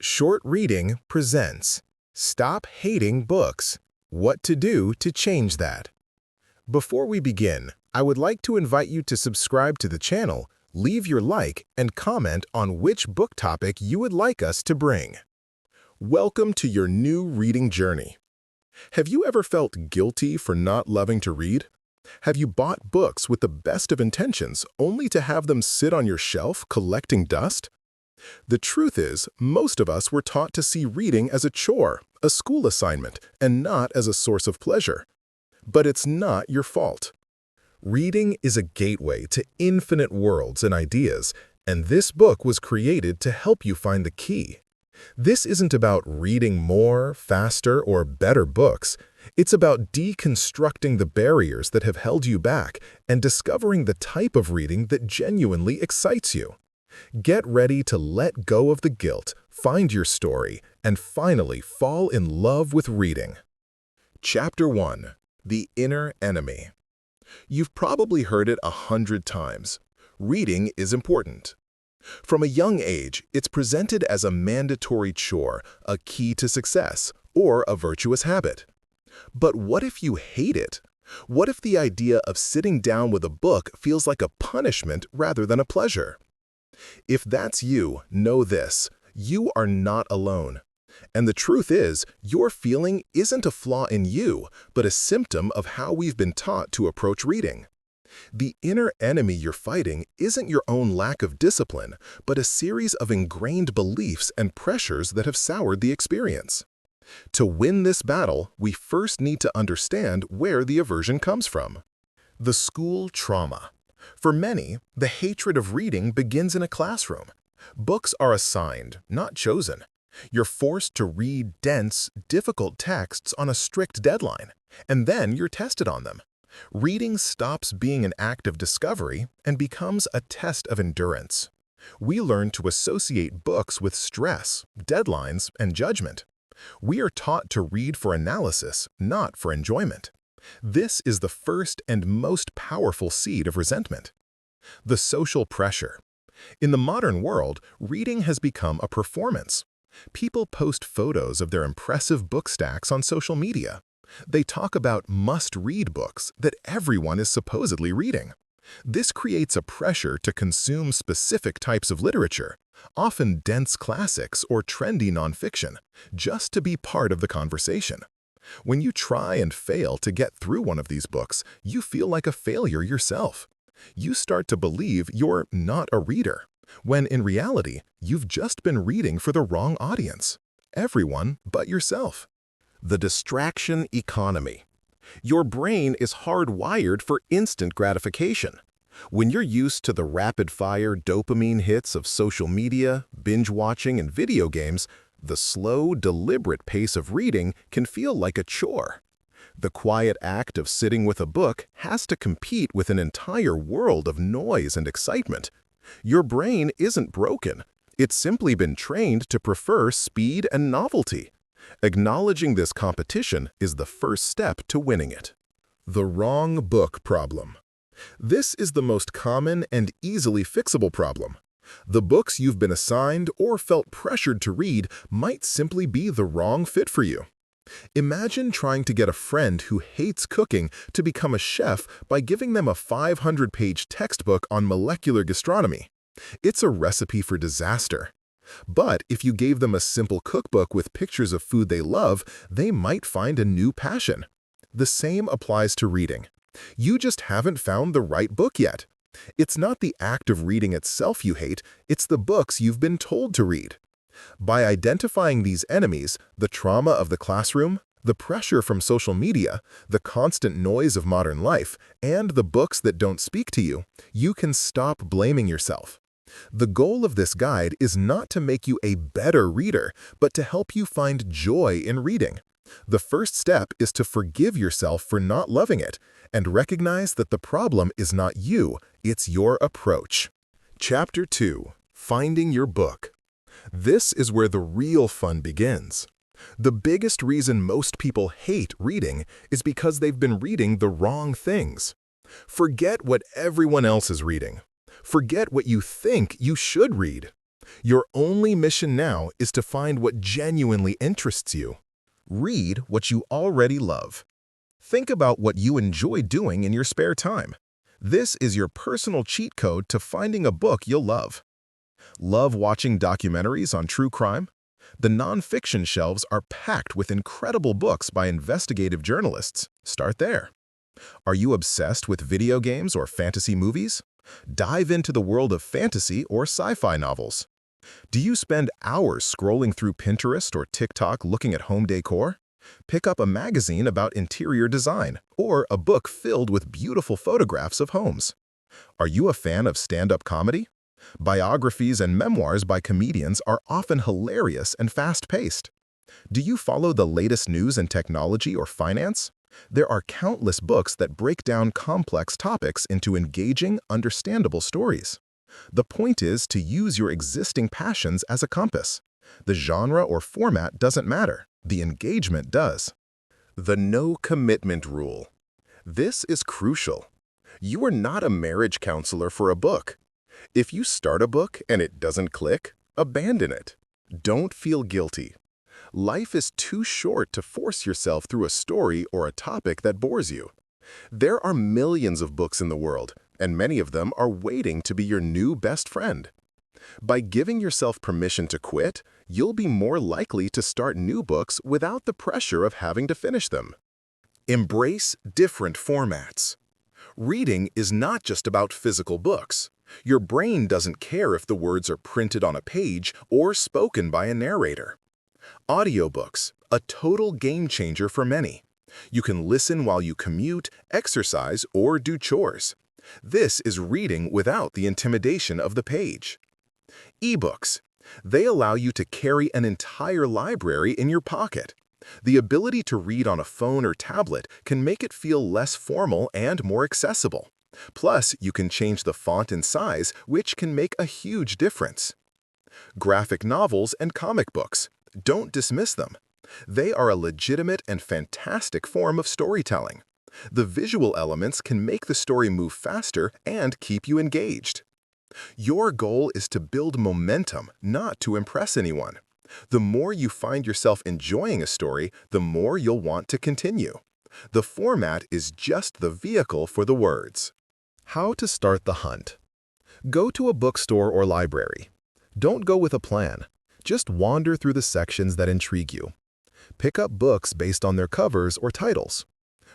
Short Reading presents Stop Hating Books, What to Do to Change That. Before we begin, I would like to invite you to subscribe to the channel, leave your like, and comment on which book topic you would like us to bring. Welcome to your new reading journey. Have you ever felt guilty for not loving to read? Have you bought books with the best of intentions only to have them sit on your shelf collecting dust? The truth is, most of us were taught to see reading as a chore, a school assignment, and not as a source of pleasure. But it's not your fault. Reading is a gateway to infinite worlds and ideas, and this book was created to help you find the key. This isn't about reading more, faster, or better books. It's about deconstructing the barriers that have held you back and discovering the type of reading that genuinely excites you. Get ready to let go of the guilt, find your story, and finally fall in love with reading. Chapter 1. The Inner Enemy. You've probably heard it 100 times. Reading is important. From a young age, it's presented as a mandatory chore, a key to success, or a virtuous habit. But what if you hate it? What if the idea of sitting down with a book feels like a punishment rather than a pleasure? If that's you, know this: you are not alone. And the truth is, your feeling isn't a flaw in you, but a symptom of how we've been taught to approach reading. The inner enemy you're fighting isn't your own lack of discipline, but a series of ingrained beliefs and pressures that have soured the experience. To win this battle, we first need to understand where the aversion comes from. The school trauma. For many, the hatred of reading begins in a classroom. Books are assigned, not chosen. You're forced to read dense, difficult texts on a strict deadline, and then you're tested on them. Reading stops being an act of discovery and becomes a test of endurance. We learn to associate books with stress, deadlines, and judgment. We are taught to read for analysis, not for enjoyment. This is the first and most powerful seed of resentment. The social pressure. In the modern world, reading has become a performance. People post photos of their impressive book stacks on social media. They talk about must-read books that everyone is supposedly reading. This creates a pressure to consume specific types of literature, often dense classics or trendy nonfiction, just to be part of the conversation. When you try and fail to get through one of these books, you feel like a failure yourself. You start to believe you're not a reader, when in reality, you've just been reading for the wrong audience. Everyone but yourself. The distraction economy. Your brain is hardwired for instant gratification. When you're used to the rapid-fire dopamine hits of social media, binge-watching, and video games, the slow, deliberate pace of reading can feel like a chore. The quiet act of sitting with a book has to compete with an entire world of noise and excitement. Your brain isn't broken. It's simply been trained to prefer speed and novelty. Acknowledging this competition is the first step to winning it. The wrong book problem. This is the most common and easily fixable problem. The books you've been assigned or felt pressured to read might simply be the wrong fit for you. Imagine trying to get a friend who hates cooking to become a chef by giving them a 500-page textbook on molecular gastronomy. It's a recipe for disaster. But if you gave them a simple cookbook with pictures of food they love, they might find a new passion. The same applies to reading. You just haven't found the right book yet. It's not the act of reading itself you hate, it's the books you've been told to read. By identifying these enemies, the trauma of the classroom, the pressure from social media, the constant noise of modern life, and the books that don't speak to you, you can stop blaming yourself. The goal of this guide is not to make you a better reader, but to help you find joy in reading. The first step is to forgive yourself for not loving it and recognize that the problem is not you, it's your approach. Chapter 2. Finding Your Book. This is where the real fun begins. The biggest reason most people hate reading is because they've been reading the wrong things. Forget what everyone else is reading. Forget what you think you should read. Your only mission now is to find what genuinely interests you. Read what you already love. Think about what you enjoy doing in your spare time. This is your personal cheat code to finding a book you'll love. Love watching documentaries on true crime? The nonfiction shelves are packed with incredible books by investigative journalists. Start there. Are you obsessed with video games or fantasy movies? Dive into the world of fantasy or sci-fi novels. Do you spend hours scrolling through Pinterest or TikTok looking at home decor? Pick up a magazine about interior design or a book filled with beautiful photographs of homes. Are you a fan of stand-up comedy? Biographies and memoirs by comedians are often hilarious and fast-paced. Do you follow the latest news in technology or finance? There are countless books that break down complex topics into engaging, understandable stories. The point is to use your existing passions as a compass. The genre or format doesn't matter. The engagement does. The no commitment rule. This is crucial. You are not a marriage counselor for a book. If you start a book and it doesn't click, abandon it. Don't feel guilty. Life is too short to force yourself through a story or a topic that bores you. There are millions of books in the world, and many of them are waiting to be your new best friend. By giving yourself permission to quit, you'll be more likely to start new books without the pressure of having to finish them. Embrace different formats. Reading is not just about physical books. Your brain doesn't care if the words are printed on a page or spoken by a narrator. Audiobooks, a total game changer for many. You can listen while you commute, exercise, or do chores. This is reading without the intimidation of the page. eBooks. They allow you to carry an entire library in your pocket. The ability to read on a phone or tablet can make it feel less formal and more accessible. Plus, you can change the font and size, which can make a huge difference. Graphic novels and comic books. Don't dismiss them. They are a legitimate and fantastic form of storytelling. The visual elements can make the story move faster and keep you engaged. Your goal is to build momentum, not to impress anyone. The more you find yourself enjoying a story, the more you'll want to continue. The format is just the vehicle for the words. How to start the hunt. Go to a bookstore or library. Don't go with a plan. Just wander through the sections that intrigue you. Pick up books based on their covers or titles.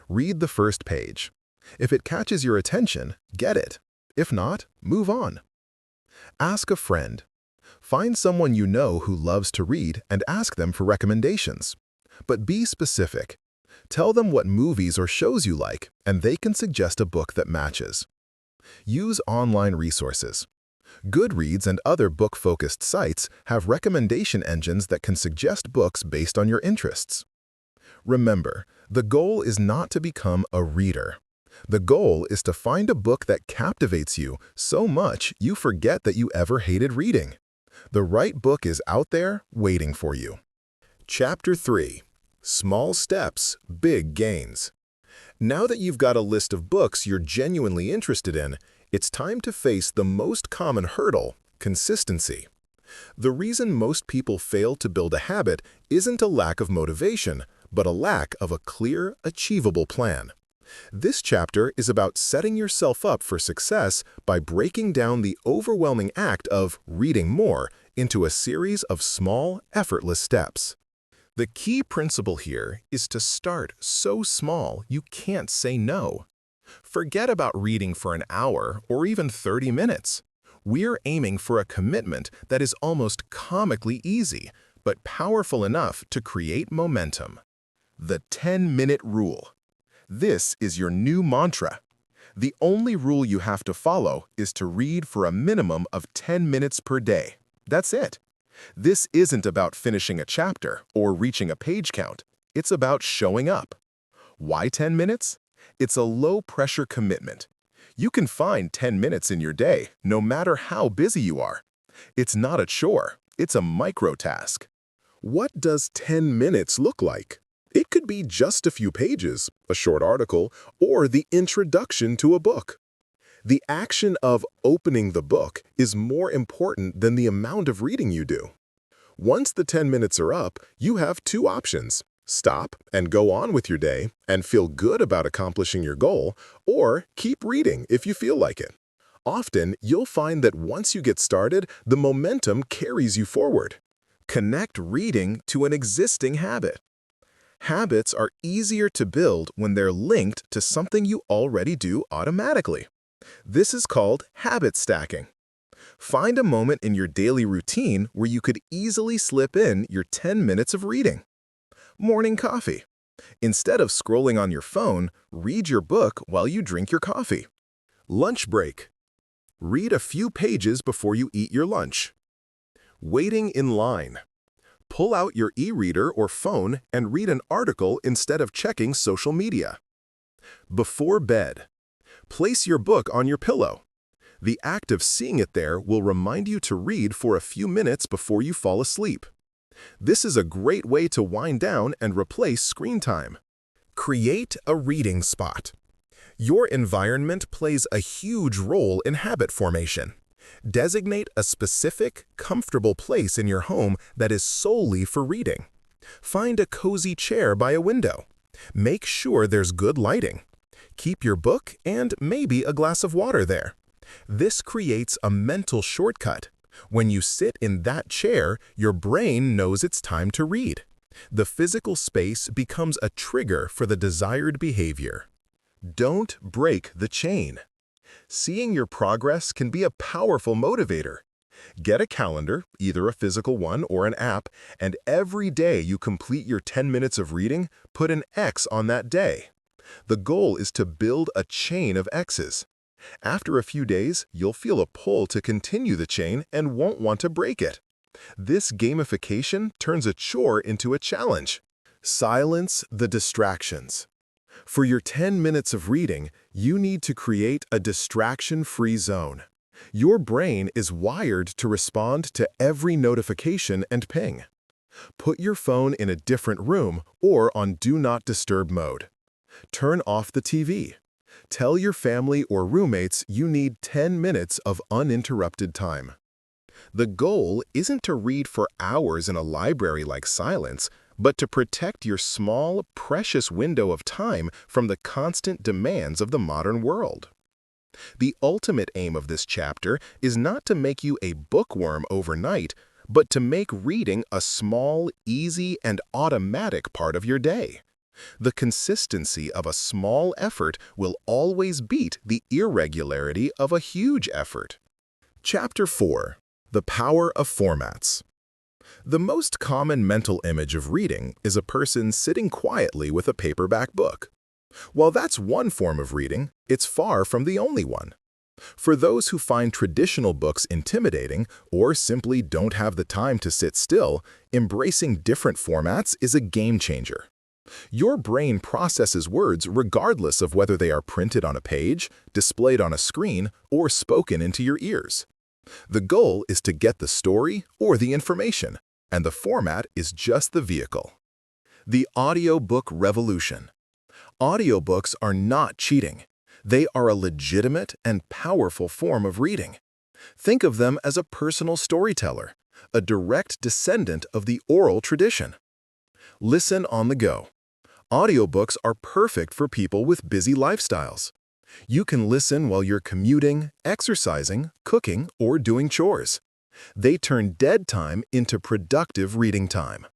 Read the first page. If it catches your attention, get it. If not, move on. Ask a friend. Find someone you know who loves to read and ask them for recommendations. But be specific. Tell them what movies or shows you like, and they can suggest a book that matches. Use online resources. Goodreads and other book-focused sites have recommendation engines that can suggest books based on your interests. Remember, the goal is not to become a reader. The goal is to find a book that captivates you so much you forget that you ever hated reading. The right book is out there waiting for you. Chapter 3. Small Steps, Big Gains. Now that you've got a list of books you're genuinely interested in, it's time to face the most common hurdle, consistency. The reason most people fail to build a habit isn't a lack of motivation, but a lack of a clear, achievable plan. This chapter is about setting yourself up for success by breaking down the overwhelming act of reading more into a series of small, effortless steps. The key principle here is to start so small you can't say no. Forget about reading for an hour or even 30 minutes. We're aiming for a commitment that is almost comically easy, but powerful enough to create momentum. The 10-minute rule. This is your new mantra. The only rule you have to follow is to read for a minimum of 10 minutes per day. That's it. This isn't about finishing a chapter or reaching a page count. It's about showing up. Why 10 minutes? It's a low-pressure commitment. You can find 10 minutes in your day, no matter how busy you are. It's not a chore, it's a micro-task. What does 10 minutes look like? It could be just a few pages, a short article, or the introduction to a book. The action of opening the book is more important than the amount of reading you do. Once the 10 minutes are up, you have two options. Stop and go on with your day and feel good about accomplishing your goal, or keep reading if you feel like it. Often, you'll find that once you get started, the momentum carries you forward. Connect reading to an existing habit. Habits are easier to build when they're linked to something you already do automatically. This is called habit stacking. Find a moment in your daily routine where you could easily slip in your 10 minutes of reading. Morning coffee. Instead of scrolling on your phone, read your book while you drink your coffee. Lunch break. Read a few pages before you eat your lunch. Waiting in line. Pull out your e-reader or phone and read an article instead of checking social media. Before bed. Place your book on your pillow. The act of seeing it there will remind you to read for a few minutes before you fall asleep. This is a great way to wind down and replace screen time. Create a reading spot. Your environment plays a huge role in habit formation. Designate a specific, comfortable place in your home that is solely for reading. Find a cozy chair by a window. Make sure there's good lighting. Keep your book and maybe a glass of water there. This creates a mental shortcut. When you sit in that chair, your brain knows it's time to read. The physical space becomes a trigger for the desired behavior. Don't break the chain. Seeing your progress can be a powerful motivator. Get a calendar, either a physical one or an app, and every day you complete your 10 minutes of reading, put an X on that day. The goal is to build a chain of X's. After a few days, you'll feel a pull to continue the chain and won't want to break it. This gamification turns a chore into a challenge. Silence the distractions. For your 10 minutes of reading, you need to create a distraction-free zone. Your brain is wired to respond to every notification and ping. Put your phone in a different room or on Do Not Disturb mode. Turn off the TV. Tell your family or roommates you need 10 minutes of uninterrupted time. The goal isn't to read for hours in a library like silence, but to protect your small, precious window of time from the constant demands of the modern world. The ultimate aim of this chapter is not to make you a bookworm overnight, but to make reading a small, easy, and automatic part of your day. The consistency of a small effort will always beat the irregularity of a huge effort. Chapter 4. The Power of Formats. The most common mental image of reading is a person sitting quietly with a paperback book. While that's one form of reading, it's far from the only one. For those who find traditional books intimidating or simply don't have the time to sit still, embracing different formats is a game changer. Your brain processes words regardless of whether they are printed on a page, displayed on a screen, or spoken into your ears. The goal is to get the story or the information, and the format is just the vehicle. The audiobook revolution. Audiobooks are not cheating. They are a legitimate and powerful form of reading. Think of them as a personal storyteller, a direct descendant of the oral tradition. Listen on the go. Audiobooks are perfect for people with busy lifestyles. You can listen while you're commuting, exercising, cooking, or doing chores. They turn dead time into productive reading time.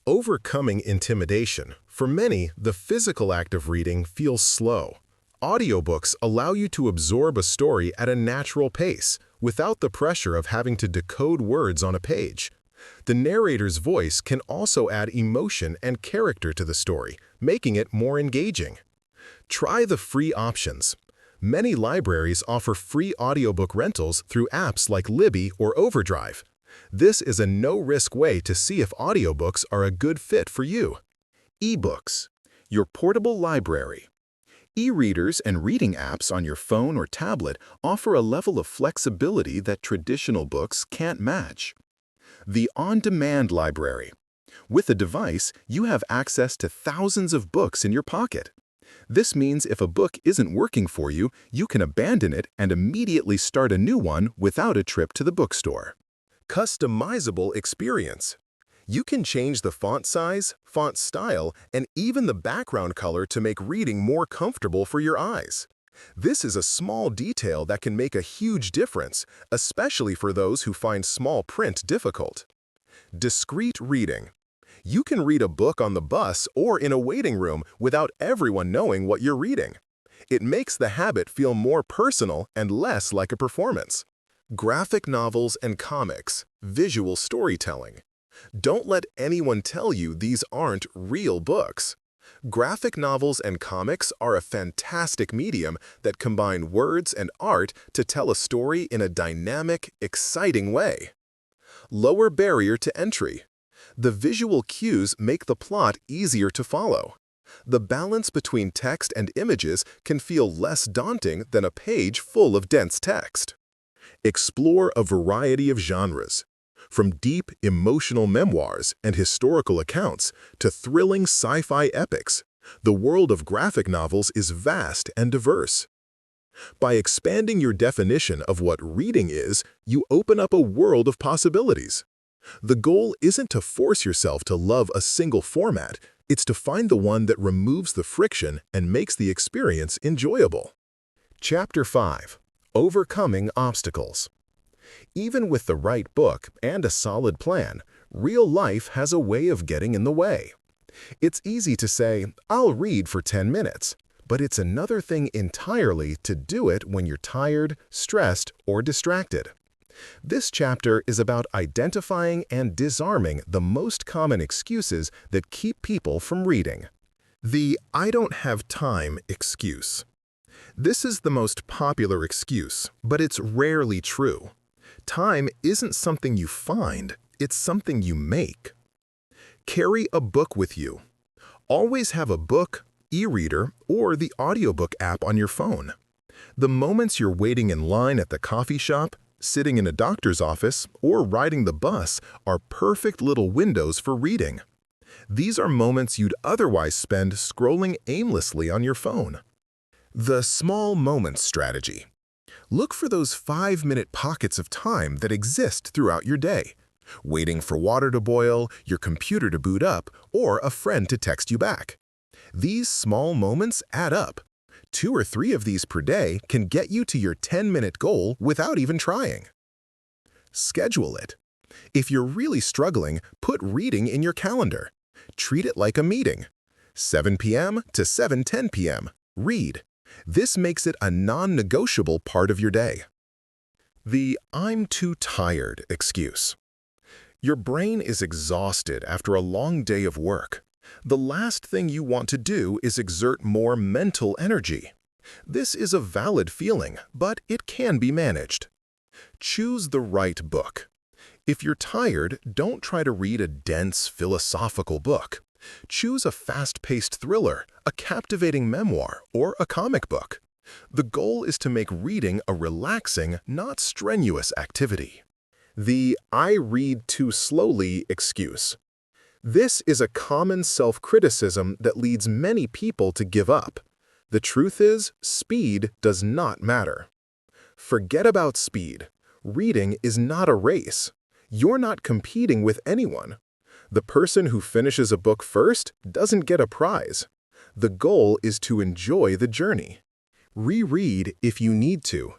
Overcoming intimidation. For many, the physical act of reading feels slow. Audiobooks allow you to absorb a story at a natural pace, without the pressure of having to decode words on a page. The narrator's voice can also add emotion and character to the story, making it more engaging. Try the free options. Many libraries offer free audiobook rentals through apps like Libby or Overdrive. This is a no-risk way to see if audiobooks are a good fit for you. eBooks, your portable library. E-readers and reading apps on your phone or tablet offer a level of flexibility that traditional books can't match. The on-demand library. With a device, you have access to thousands of books in your pocket. This means if a book isn't working for you, you can abandon it and immediately start a new one without a trip to the bookstore. Customizable experience. You can change the font size, font style, and even the background color to make reading more comfortable for your eyes. This is a small detail that can make a huge difference, especially for those who find small print difficult. Discreet reading. You can read a book on the bus or in a waiting room without everyone knowing what you're reading. It makes the habit feel more personal and less like a performance. Graphic novels and comics, visual storytelling. Don't let anyone tell you these aren't real books. Graphic novels and comics are a fantastic medium that combine words and art to tell a story in a dynamic, exciting way. Lower barrier to entry. The visual cues make the plot easier to follow. The balance between text and images can feel less daunting than a page full of dense text. Explore a variety of genres, from deep, emotional memoirs and historical accounts to thrilling sci-fi epics. The world of graphic novels is vast and diverse. By expanding your definition of what reading is, you open up a world of possibilities. The goal isn't to force yourself to love a single format, it's to find the one that removes the friction and makes the experience enjoyable. Chapter 5. Overcoming obstacles. Even with the right book and a solid plan, real life has a way of getting in the way. It's easy to say, "I'll read for 10 minutes," but it's another thing entirely to do it when you're tired, stressed, or distracted. This chapter is about identifying and disarming the most common excuses that keep people from reading. The "I don't have time" excuse. This is the most popular excuse, but it's rarely true. Time isn't something you find, it's something you make. Carry a book with you. Always have a book, e-reader, or the AudioBook app on your phone. The moments you're waiting in line at the coffee shop, sitting in a doctor's office, or riding the bus are perfect little windows for reading. These are moments you'd otherwise spend scrolling aimlessly on your phone. The small moments strategy. Look for those 5-minute pockets of time that exist throughout your day. Waiting for water to boil, your computer to boot up, or a friend to text you back. These small moments add up. 2 or 3 of these per day can get you to your 10-minute goal without even trying. Schedule it. If you're really struggling, put reading in your calendar. Treat it like a meeting. 7 p.m. to 7:10 p.m. Read. This makes it a non-negotiable part of your day. The "I'm too tired" excuse. Your brain is exhausted after a long day of work. The last thing you want to do is exert more mental energy. This is a valid feeling, but it can be managed. Choose the right book. If you're tired, don't try to read a dense philosophical book. Choose a fast-paced thriller, a captivating memoir, or a comic book. The goal is to make reading a relaxing, not strenuous activity. The "I read too slowly" excuse. This is a common self-criticism that leads many people to give up. The truth is, speed does not matter. Forget about speed. Reading is not a race. You're not competing with anyone. The person who finishes a book first doesn't get a prize. The goal is to enjoy the journey. Reread if you need to.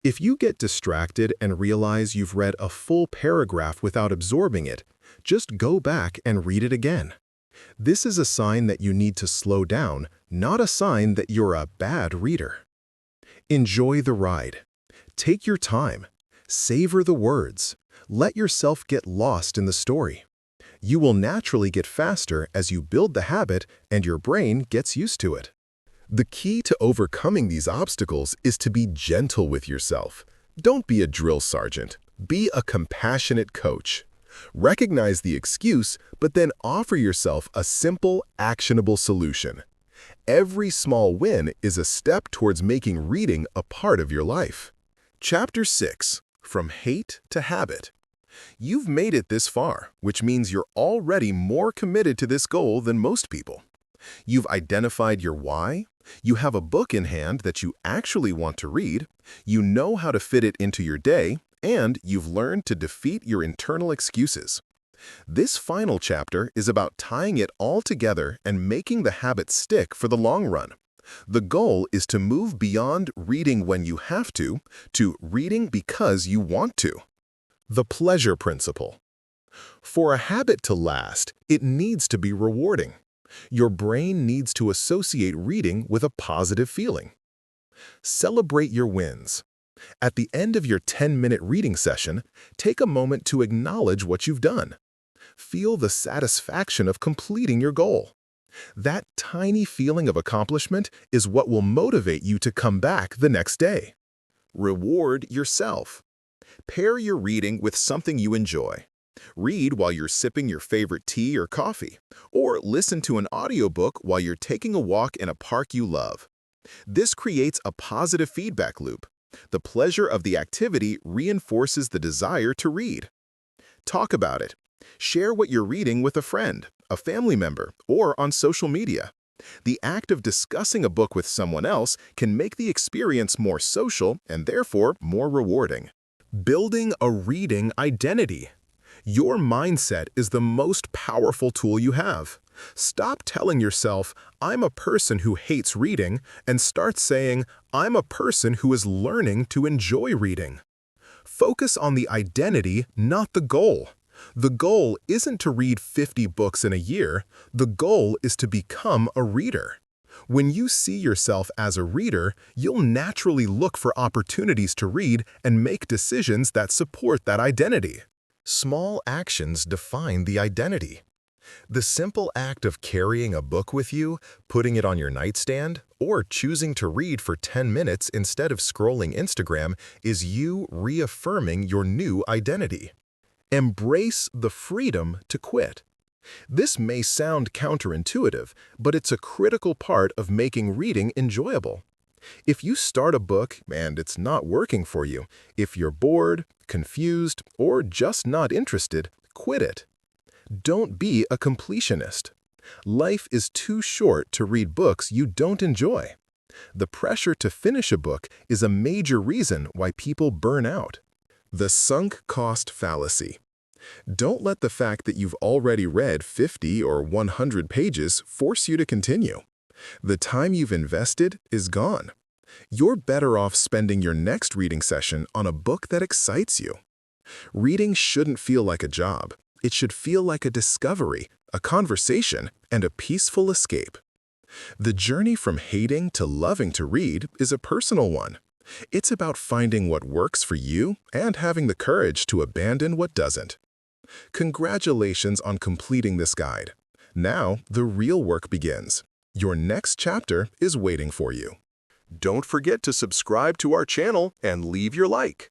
If you get distracted and realize you've read a full paragraph without absorbing it, just go back and read it again. This is a sign that you need to slow down, not a sign that you're a bad reader. Enjoy the ride. Take your time. Savor the words. Let yourself get lost in the story. You will naturally get faster as you build the habit and your brain gets used to it. The key to overcoming these obstacles is to be gentle with yourself. Don't be a drill sergeant. Be a compassionate coach. Recognize the excuse, but then offer yourself a simple, actionable solution. Every small win is a step towards making reading a part of your life. Chapter 6. From Hate to Habit. You've made it this far, which means you're already more committed to this goal than most people. You've identified your why, you have a book in hand that you actually want to read, you know how to fit it into your day, and you've learned to defeat your internal excuses. This final chapter is about tying it all together and making the habit stick for the long run. The goal is to move beyond reading when you have to reading because you want to. The pleasure principle. For a habit to last, it needs to be rewarding. Your brain needs to associate reading with a positive feeling. Celebrate your wins. At the end of your 10-minute reading session, take a moment to acknowledge what you've done. Feel the satisfaction of completing your goal. That tiny feeling of accomplishment is what will motivate you to come back the next day. Reward yourself. Pair your reading with something you enjoy. Read while you're sipping your favorite tea or coffee, or listen to an audiobook while you're taking a walk in a park you love. This creates a positive feedback loop. The pleasure of the activity reinforces the desire to read. Talk about it. Share what you're reading with a friend, a family member, or on social media. The act of discussing a book with someone else can make the experience more social and therefore more rewarding. Building a reading identity. Your mindset is the most powerful tool you have. Stop telling yourself, "I'm a person who hates reading," and start saying, "I'm a person who is learning to enjoy reading." Focus on the identity, not the goal. The goal isn't to read 50 books in a year. The goal is to become a reader. When you see yourself as a reader, you'll naturally look for opportunities to read and make decisions that support that identity. Small actions define the identity. The simple act of carrying a book with you, putting it on your nightstand, or choosing to read for 10 minutes instead of scrolling Instagram is you reaffirming your new identity. Embrace the freedom to quit. This may sound counterintuitive, but it's a critical part of making reading enjoyable. If you start a book and it's not working for you, if you're bored, confused, or just not interested, quit it. Don't be a completionist. Life is too short to read books you don't enjoy. The pressure to finish a book is a major reason why people burn out. The sunk cost fallacy. Don't let the fact that you've already read 50 or 100 pages force you to continue. The time you've invested is gone. You're better off spending your next reading session on a book that excites you. Reading shouldn't feel like a job. It should feel like a discovery, a conversation, and a peaceful escape. The journey from hating to loving to read is a personal one. It's about finding what works for you and having the courage to abandon what doesn't. Congratulations on completing this guide. Now, the real work begins. Your next chapter is waiting for you. Don't forget to subscribe to our channel and leave your like.